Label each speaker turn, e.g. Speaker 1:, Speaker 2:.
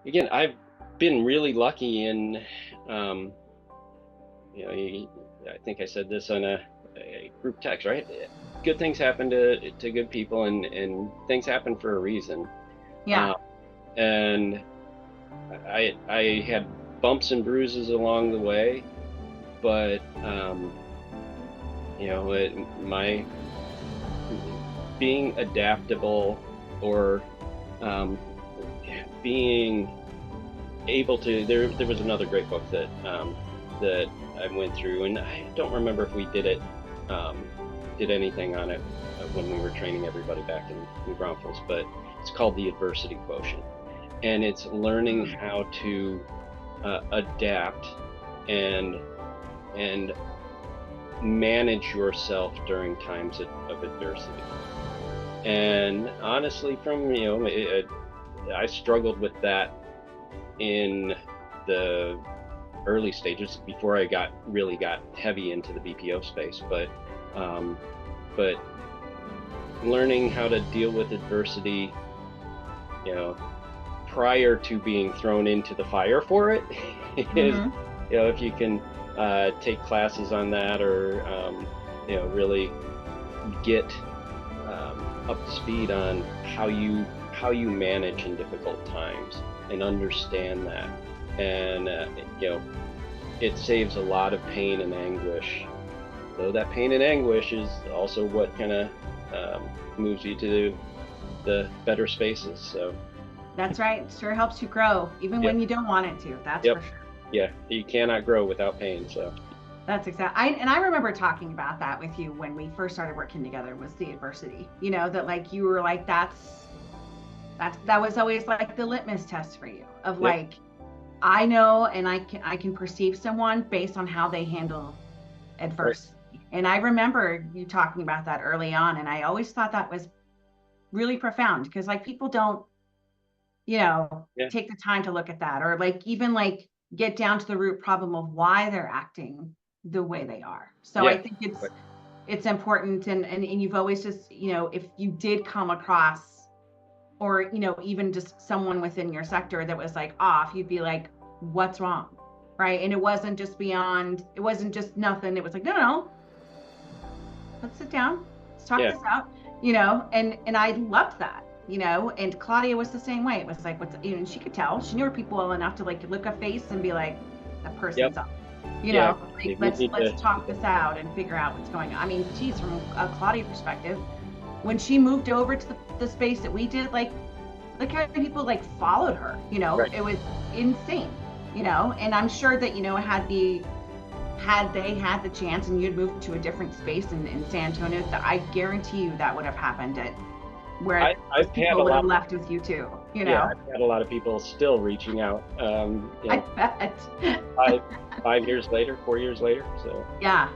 Speaker 1: again, I've been really lucky in, um, I think I said this on a group text, right? Good things happen to good people, and things happen for a reason.
Speaker 2: Yeah.
Speaker 1: Um, and I had bumps and bruises along the way, but my being adaptable, or um, being able to, there was another great book that I went through, and I don't remember if we did anything on it when we were training everybody back in New Braunfels, but it's called The Adversity Quotient, and it's learning
Speaker 2: Mm.
Speaker 1: how to adapt and and manage yourself during times of adversity. And honestly, I struggled with that in the early stages before I got heavy into the BPO space. Um, but learning how to deal with adversity, you know, prior to being thrown into the fire for it, is,
Speaker 2: Hmm.
Speaker 1: if you can take classes on that, or really get up to speed on how you manage in difficult times and understand that, and it saves a lot of pain and anguish, though that pain and anguish is also what kind of moves you to the better spaces. So
Speaker 2: That's right. It sure helps you grow, even
Speaker 1: yep,
Speaker 2: when you don't want it to. That's
Speaker 1: yep,
Speaker 2: for sure.
Speaker 1: yeah, you cannot grow without pain. So
Speaker 2: That's exactly. And I remember talking about that with you when we first started working together. Was the adversity, that like you were like that was always like the litmus test for you of
Speaker 1: yep,
Speaker 2: like I know and I can perceive someone based on how they handle
Speaker 1: right,
Speaker 2: adversity. And I remember you talking about that early on, and I always thought that was really profound because like people don't
Speaker 1: yeah,
Speaker 2: take the time to look at that or like even like get down to the root problem of why they're acting the way they are. So I
Speaker 1: yeah,
Speaker 2: think it's
Speaker 1: right,
Speaker 2: it's important and you've always just, if you did come across or even just someone within your sector that was like off, you'd be like, what's wrong? Right? And it wasn't just nothing. It was like, no, no, let's sit down, let's talk
Speaker 1: yeah,
Speaker 2: this out, and I loved that, and Claudia was the same way. It was like, what's, and she could tell, she knew her people well enough to like look a face and be like, that
Speaker 1: yep,
Speaker 2: person's up,
Speaker 1: yeah.
Speaker 2: like
Speaker 1: We
Speaker 2: let's
Speaker 1: need
Speaker 2: let's
Speaker 1: to.
Speaker 2: talk this out and figure out what's going on. I mean, geez, from a Claudia perspective, when she moved over to the space that we did, like look how many people like followed her,
Speaker 1: Right.
Speaker 2: it was insane, and I'm sure that had they had the chance and you'd moved to a different space in San Antonio, that I guarantee you that would have happened at where those
Speaker 1: I've had a
Speaker 2: people would have
Speaker 1: lot.
Speaker 2: left with you too,
Speaker 1: Yeah, I've had a lot of people still reaching out.
Speaker 2: I bet.
Speaker 1: five 5 years later, 4 years later. So
Speaker 2: Yeah.